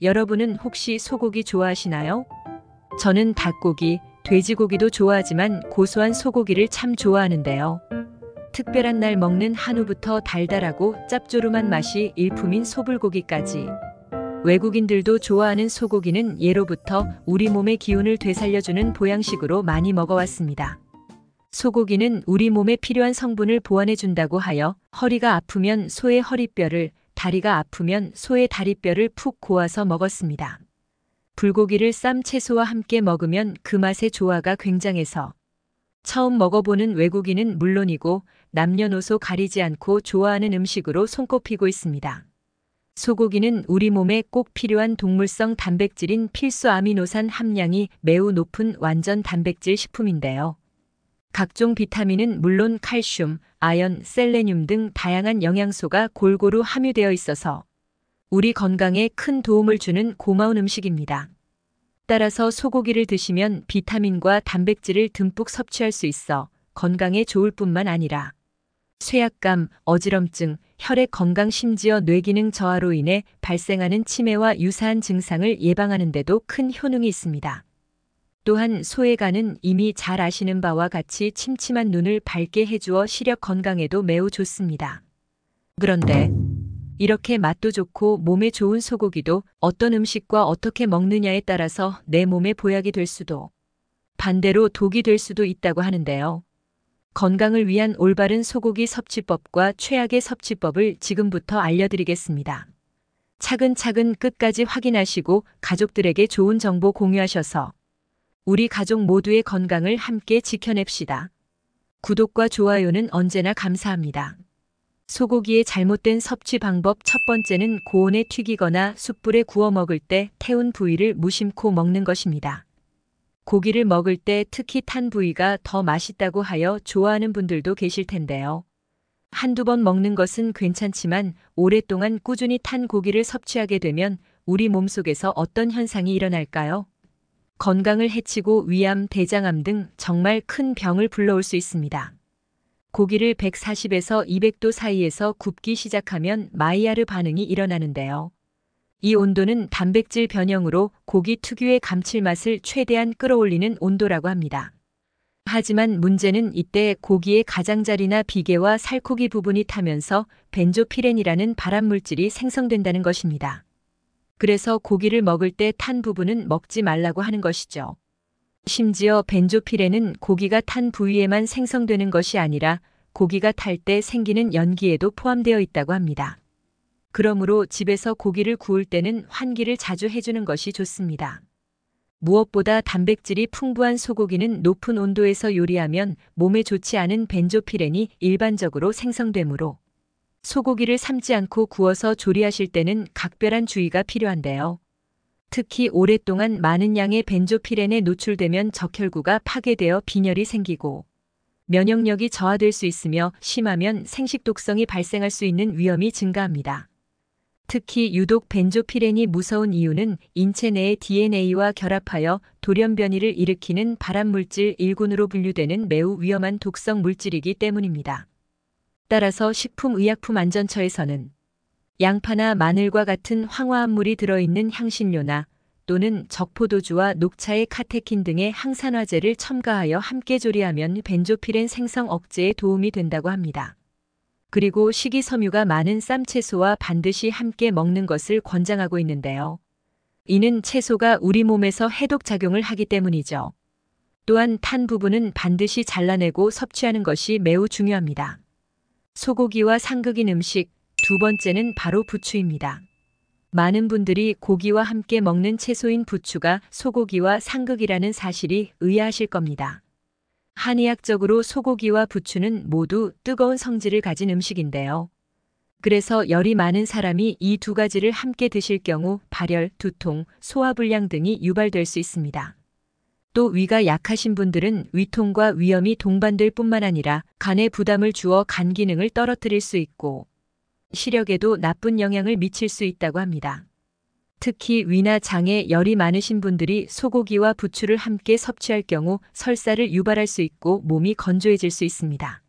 여러분은 혹시 소고기 좋아하시나요? 저는 닭고기, 돼지고기도 좋아하지만 고소한 소고기를 참 좋아하는데요. 특별한 날 먹는 한우부터 달달하고 짭조름한 맛이 일품인 소불고기까지. 외국인들도 좋아하는 소고기는 예로부터 우리 몸의 기운을 되살려주는 보양식으로 많이 먹어왔습니다. 소고기는 우리 몸에 필요한 성분을 보완해준다고 하여 허리가 아프면 소의 허리뼈를, 다리가 아프면 소의 다리뼈를 푹 고아서 먹었습니다. 불고기를 쌈 채소와 함께 먹으면 그 맛의 조화가 굉장해서 처음 먹어보는 외국인은 물론이고 남녀노소 가리지 않고 좋아하는 음식으로 손꼽히고 있습니다. 소고기는 우리 몸에 꼭 필요한 동물성 단백질인 필수 아미노산 함량이 매우 높은 완전 단백질 식품인데요. 각종 비타민은 물론 칼슘, 아연, 셀레늄 등 다양한 영양소가 골고루 함유되어 있어서 우리 건강에 큰 도움을 주는 고마운 음식입니다. 따라서 소고기를 드시면 비타민과 단백질을 듬뿍 섭취할 수 있어 건강에 좋을 뿐만 아니라 쇠약감, 어지럼증, 혈액 건강 심지어 뇌기능 저하로 인해 발생하는 치매와 유사한 증상을 예방하는 데도 큰 효능이 있습니다. 또한 소의 간은 이미 잘 아시는 바와 같이 침침한 눈을 밝게 해주어 시력 건강에도 매우 좋습니다. 그런데 이렇게 맛도 좋고 몸에 좋은 소고기도 어떤 음식과 어떻게 먹느냐에 따라서 내 몸에 보약이 될 수도 반대로 독이 될 수도 있다고 하는데요. 건강을 위한 올바른 소고기 섭취법과 최악의 섭취법을 지금부터 알려드리겠습니다. 차근차근 끝까지 확인하시고 가족들에게 좋은 정보 공유하셔서 우리 가족 모두의 건강을 함께 지켜냅시다. 구독과 좋아요는 언제나 감사합니다. 소고기의 잘못된 섭취 방법 첫 번째는 고온에 튀기거나 숯불에 구워 먹을 때 태운 부위를 무심코 먹는 것입니다. 고기를 먹을 때 특히 탄 부위가 더 맛있다고 하여 좋아하는 분들도 계실 텐데요. 한두 번 먹는 것은 괜찮지만 오랫동안 꾸준히 탄 고기를 섭취하게 되면 우리 몸속에서 어떤 현상이 일어날까요? 건강을 해치고 위암, 대장암 등 정말 큰 병을 불러올 수 있습니다. 고기를 140에서 200도 사이에서 굽기 시작하면 마이야르 반응이 일어나는데요. 이 온도는 단백질 변형으로 고기 특유의 감칠맛을 최대한 끌어올리는 온도라고 합니다. 하지만 문제는 이때 고기의 가장자리나 비계와 살코기 부분이 타면서 벤조피렌이라는 발암물질이 생성된다는 것입니다. 그래서 고기를 먹을 때 탄 부분은 먹지 말라고 하는 것이죠. 심지어 벤조피렌은 고기가 탄 부위에만 생성되는 것이 아니라 고기가 탈 때 생기는 연기에도 포함되어 있다고 합니다. 그러므로 집에서 고기를 구울 때는 환기를 자주 해주는 것이 좋습니다. 무엇보다 단백질이 풍부한 소고기는 높은 온도에서 요리하면 몸에 좋지 않은 벤조피렌이 일반적으로 생성되므로 소고기를 삶지 않고 구워서 조리하실 때는 각별한 주의가 필요한데요. 특히 오랫동안 많은 양의 벤조피렌에 노출되면 적혈구가 파괴되어 빈혈이 생기고 면역력이 저하될 수 있으며 심하면 생식독성이 발생할 수 있는 위험이 증가합니다. 특히 유독 벤조피렌이 무서운 이유는 인체 내의 DNA와 결합하여 돌연변이를 일으키는 발암물질 1군으로 분류되는 매우 위험한 독성 물질이기 때문입니다. 따라서 식품의약품안전처에서는 양파나 마늘과 같은 황화합물이 들어있는 향신료나 또는 적포도주와 녹차의 카테킨 등의 항산화제를 첨가하여 함께 조리하면 벤조피렌 생성 억제에 도움이 된다고 합니다. 그리고 식이섬유가 많은 쌈채소와 반드시 함께 먹는 것을 권장하고 있는데요. 이는 채소가 우리 몸에서 해독작용을 하기 때문이죠. 또한 탄 부분은 반드시 잘라내고 섭취하는 것이 매우 중요합니다. 소고기와 상극인 음식, 두 번째는 바로 부추입니다. 많은 분들이 고기와 함께 먹는 채소인 부추가 소고기와 상극이라는 사실이 의아하실 겁니다. 한의학적으로 소고기와 부추는 모두 뜨거운 성질을 가진 음식인데요. 그래서 열이 많은 사람이 이 두 가지를 함께 드실 경우 발열, 두통, 소화불량 등이 유발될 수 있습니다. 또 위가 약하신 분들은 위통과 위염이 동반될 뿐만 아니라 간에 부담을 주어 간 기능을 떨어뜨릴 수 있고 시력에도 나쁜 영향을 미칠 수 있다고 합니다. 특히 위나 장에 열이 많으신 분들이 소고기와 부추를 함께 섭취할 경우 설사를 유발할 수 있고 몸이 건조해질 수 있습니다.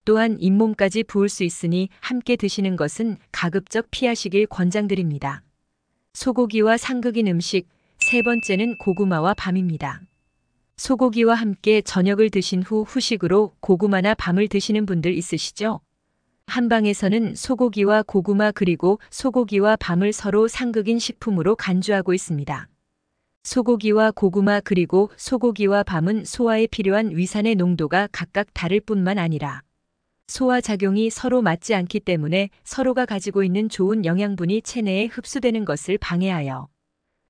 또한 잇몸까지 부을 수 있으니 함께 드시는 것은 가급적 피하시길 권장드립니다. 소고기와 상극인 음식, 세 번째는 고구마와 밤입니다. 소고기와 함께 저녁을 드신 후 후식으로 고구마나 밤을 드시는 분들 있으시죠? 한방에서는 소고기와 고구마 그리고 소고기와 밤을 서로 상극인 식품으로 간주하고 있습니다. 소고기와 고구마 그리고 소고기와 밤은 소화에 필요한 위산의 농도가 각각 다를 뿐만 아니라 소화 작용이 서로 맞지 않기 때문에 서로가 가지고 있는 좋은 영양분이 체내에 흡수되는 것을 방해하여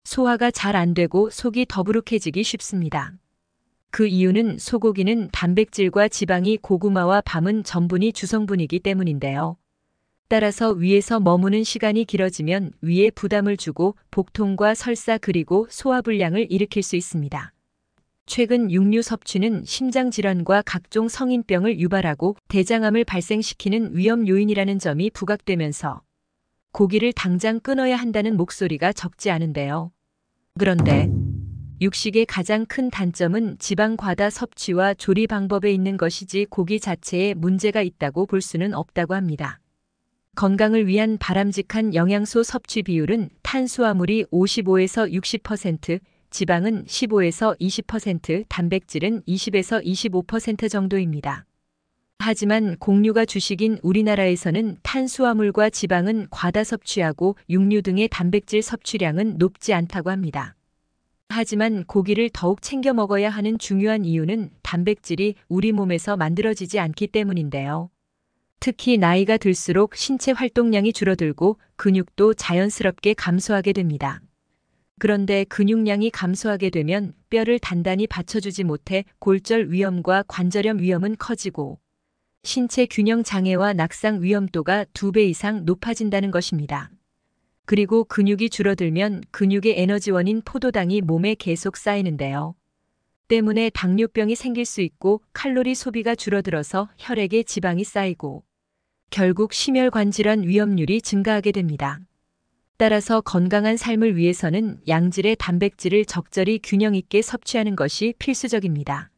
소화가 잘 안 되고 속이 더부룩해지기 쉽습니다. 그 이유는 소고기는 단백질과 지방이 고구마와 밤은 전분이 주성분이기 때문인데요. 따라서 위에서 머무는 시간이 길어지면 위에 부담을 주고 복통과 설사 그리고 소화불량을 일으킬 수 있습니다. 최근 육류 섭취는 심장질환과 각종 성인병을 유발하고 대장암을 발생시키는 위험 요인이라는 점이 부각되면서 고기를 당장 끊어야 한다는 목소리가 적지 않은데요. 그런데 육식의 가장 큰 단점은 지방 과다 섭취와 조리 방법에 있는 것이지 고기 자체에 문제가 있다고 볼 수는 없다고 합니다. 건강을 위한 바람직한 영양소 섭취 비율은 탄수화물이 55에서 60%, 지방은 15에서 20%, 단백질은 20에서 25% 정도입니다. 하지만 공유가 주식인 우리나라에서는 탄수화물과 지방은 과다 섭취하고 육류 등의 단백질 섭취량은 높지 않다고 합니다. 하지만 고기를 더욱 챙겨 먹어야 하는 중요한 이유는 단백질이 우리 몸에서 만들어지지 않기 때문인데요. 특히 나이가 들수록 신체 활동량이 줄어들고 근육도 자연스럽게 감소하게 됩니다. 그런데 근육량이 감소하게 되면 뼈를 단단히 받쳐주지 못해 골절 위험과 관절염 위험은 커지고 신체 균형 장애와 낙상 위험도가 2배 이상 높아진다는 것입니다. 그리고 근육이 줄어들면 근육의 에너지원인 포도당이 몸에 계속 쌓이는데요. 때문에 당뇨병이 생길 수 있고 칼로리 소비가 줄어들어서 혈액에 지방이 쌓이고 결국 심혈관 질환 위험률이 증가하게 됩니다. 따라서 건강한 삶을 위해서는 양질의 단백질을 적절히 균형 있게 섭취하는 것이 필수적입니다.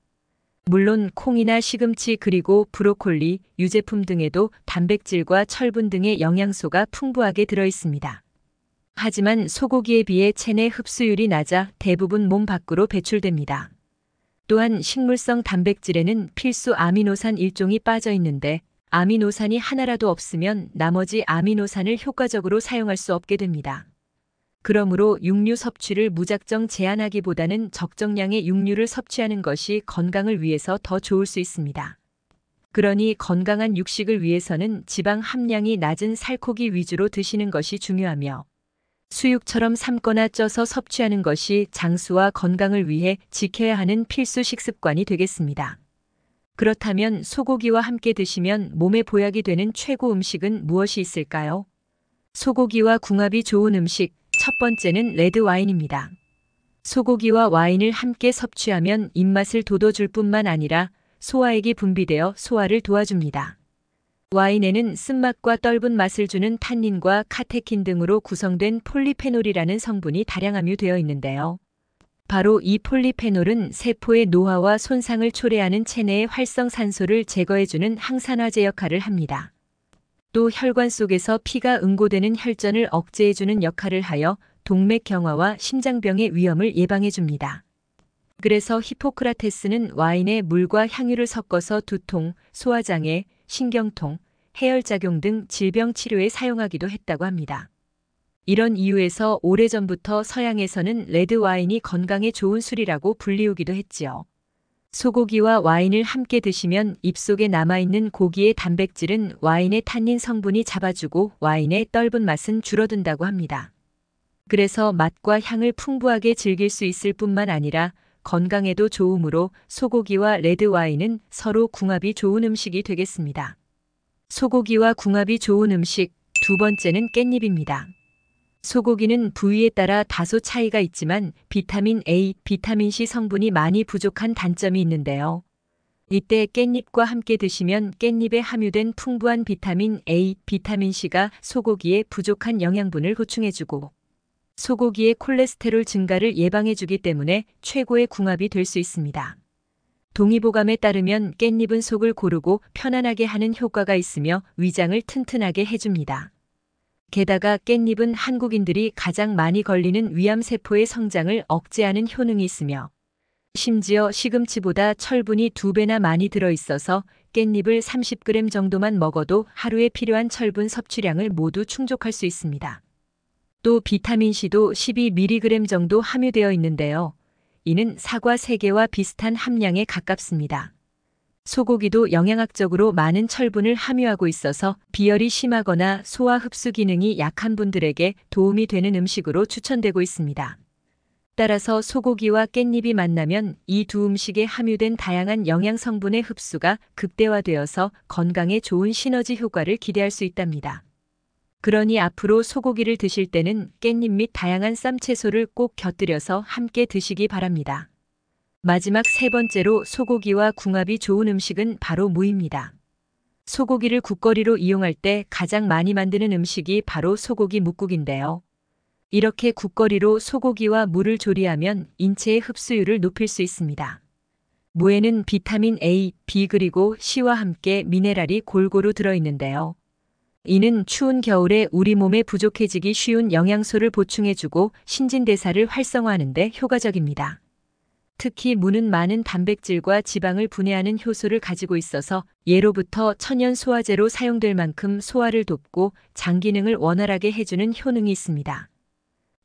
물론 콩이나 시금치 그리고 브로콜리, 유제품 등에도 단백질과 철분 등의 영양소가 풍부하게 들어 있습니다. 하지만 소고기에 비해 체내 흡수율이 낮아 대부분 몸 밖으로 배출됩니다. 또한 식물성 단백질에는 필수 아미노산 일종이 빠져 있는데 아미노산이 하나라도 없으면 나머지 아미노산을 효과적으로 사용할 수 없게 됩니다. 그러므로 육류 섭취를 무작정 제한하기보다는 적정량의 육류를 섭취하는 것이 건강을 위해서 더 좋을 수 있습니다. 그러니 건강한 육식을 위해서는 지방 함량이 낮은 살코기 위주로 드시는 것이 중요하며 수육처럼 삶거나 쪄서 섭취하는 것이 장수와 건강을 위해 지켜야 하는 필수 식습관이 되겠습니다. 그렇다면 소고기와 함께 드시면 몸에 보약이 되는 최고 음식은 무엇이 있을까요? 소고기와 궁합이 좋은 음식, 첫 번째는 레드 와인입니다. 소고기와 와인을 함께 섭취하면 입맛을 돋워줄 뿐만 아니라 소화액이 분비되어 소화를 도와줍니다. 와인에는 쓴맛과 떫은 맛을 주는 탄닌과 카테킨 등으로 구성된 폴리페놀이라는 성분이 다량 함유되어 있는데요. 바로 이 폴리페놀은 세포의 노화와 손상을 초래하는 체내의 활성산소를 제거해주는 항산화제 역할을 합니다. 또 혈관 속에서 피가 응고되는 혈전을 억제해주는 역할을 하여 동맥 경화와 심장병의 위험을 예방해줍니다. 그래서 히포크라테스는 와인에 물과 향유를 섞어서 두통, 소화장애, 신경통, 해열작용 등 질병 치료에 사용하기도 했다고 합니다. 이런 이유에서 오래전부터 서양에서는 레드 와인이 건강에 좋은 술이라고 불리우기도 했지요. 소고기와 와인을 함께 드시면 입속에 남아있는 고기의 단백질은 와인의 탄닌 성분이 잡아주고 와인의 떫은 맛은 줄어든다고 합니다. 그래서 맛과 향을 풍부하게 즐길 수 있을 뿐만 아니라 건강에도 좋으므로 소고기와 레드 와인은 서로 궁합이 좋은 음식이 되겠습니다. 소고기와 궁합이 좋은 음식, 두 번째는 깻잎입니다. 소고기는 부위에 따라 다소 차이가 있지만 비타민 A, 비타민 C 성분이 많이 부족한 단점이 있는데요. 이때 깻잎과 함께 드시면 깻잎에 함유된 풍부한 비타민 A, 비타민 C가 소고기의 부족한 영양분을 보충해주고 소고기의 콜레스테롤 증가를 예방해주기 때문에 최고의 궁합이 될 수 있습니다. 동의보감에 따르면 깻잎은 속을 고르고 편안하게 하는 효과가 있으며 위장을 튼튼하게 해줍니다. 게다가 깻잎은 한국인들이 가장 많이 걸리는 위암세포의 성장을 억제하는 효능이 있으며 심지어 시금치보다 철분이 2배나 많이 들어있어서 깻잎을 30g 정도만 먹어도 하루에 필요한 철분 섭취량을 모두 충족할 수 있습니다. 또 비타민C도 12mg 정도 함유되어 있는데요. 이는 사과 3개와 비슷한 함량에 가깝습니다. 소고기도 영양학적으로 많은 철분을 함유하고 있어서 비열이 심하거나 소화 흡수 기능이 약한 분들에게 도움이 되는 음식으로 추천되고 있습니다. 따라서 소고기와 깻잎이 만나면 이 두 음식에 함유된 다양한 영양 성분의 흡수가 극대화되어서 건강에 좋은 시너지 효과를 기대할 수 있답니다. 그러니 앞으로 소고기를 드실 때는 깻잎 및 다양한 쌈채소를 꼭 곁들여서 함께 드시기 바랍니다. 마지막 3번째로 소고기와 궁합이 좋은 음식은 바로 무입니다. 소고기를 국거리로 이용할 때 가장 많이 만드는 음식이 바로 소고기 뭇국인데요. 이렇게 국거리로 소고기와 무를 조리하면 인체의 흡수율을 높일 수 있습니다. 무에는 비타민 A, B 그리고 C와 함께 미네랄이 골고루 들어있는데요. 이는 추운 겨울에 우리 몸에 부족해지기 쉬운 영양소를 보충해주고 신진대사를 활성화하는 데 효과적입니다. 특히 무는 많은 단백질과 지방을 분해하는 효소를 가지고 있어서 예로부터 천연 소화제로 사용될 만큼 소화를 돕고 장 기능을 원활하게 해주는 효능이 있습니다.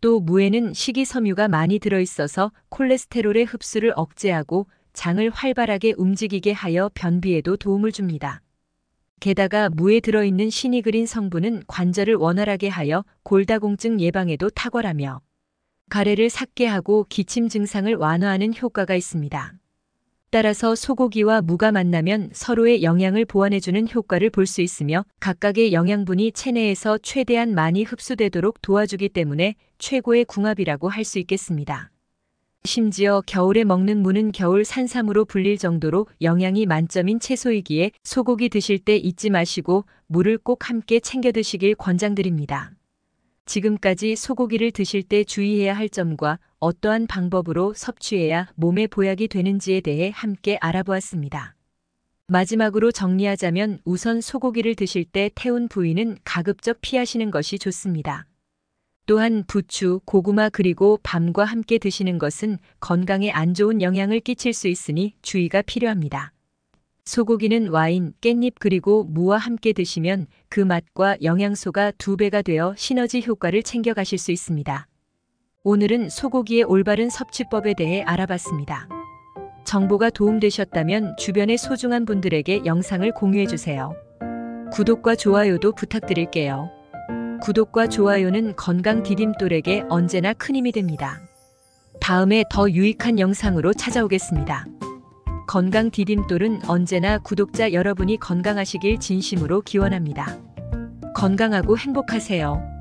또 무에는 식이섬유가 많이 들어있어서 콜레스테롤의 흡수를 억제하고 장을 활발하게 움직이게 하여 변비에도 도움을 줍니다. 게다가 무에 들어있는 시니그린 성분은 관절을 원활하게 하여 골다공증 예방에도 탁월하며 가래를 삭게 하고 기침 증상을 완화하는 효과가 있습니다. 따라서 소고기와 무가 만나면 서로의 영양을 보완해주는 효과를 볼 수 있으며 각각의 영양분이 체내에서 최대한 많이 흡수되도록 도와주기 때문에 최고의 궁합이라고 할 수 있겠습니다. 심지어 겨울에 먹는 무는 겨울 산삼으로 불릴 정도로 영양이 만점인 채소이기에 소고기 드실 때 잊지 마시고 무를 꼭 함께 챙겨 드시길 권장드립니다. 지금까지 소고기를 드실 때 주의해야 할 점과 어떠한 방법으로 섭취해야 몸에 보약이 되는지에 대해 함께 알아보았습니다. 마지막으로 정리하자면 우선 소고기를 드실 때 태운 부위는 가급적 피하시는 것이 좋습니다. 또한 부추, 고구마 그리고 밤과 함께 드시는 것은 건강에 안 좋은 영향을 끼칠 수 있으니 주의가 필요합니다. 소고기는 와인, 깻잎 그리고 무와 함께 드시면 그 맛과 영양소가 2배가 되어 시너지 효과를 챙겨가실 수 있습니다. 오늘은 소고기의 올바른 섭취법에 대해 알아봤습니다. 정보가 도움되셨다면 주변의 소중한 분들에게 영상을 공유해주세요. 구독과 좋아요도 부탁드릴게요. 구독과 좋아요는 건강 디딤돌에게 언제나 큰 힘이 됩니다. 다음에 더 유익한 영상으로 찾아오겠습니다. 건강 디딤돌은 언제나 구독자 여러분이 건강하시길 진심으로 기원합니다. 건강하고 행복하세요.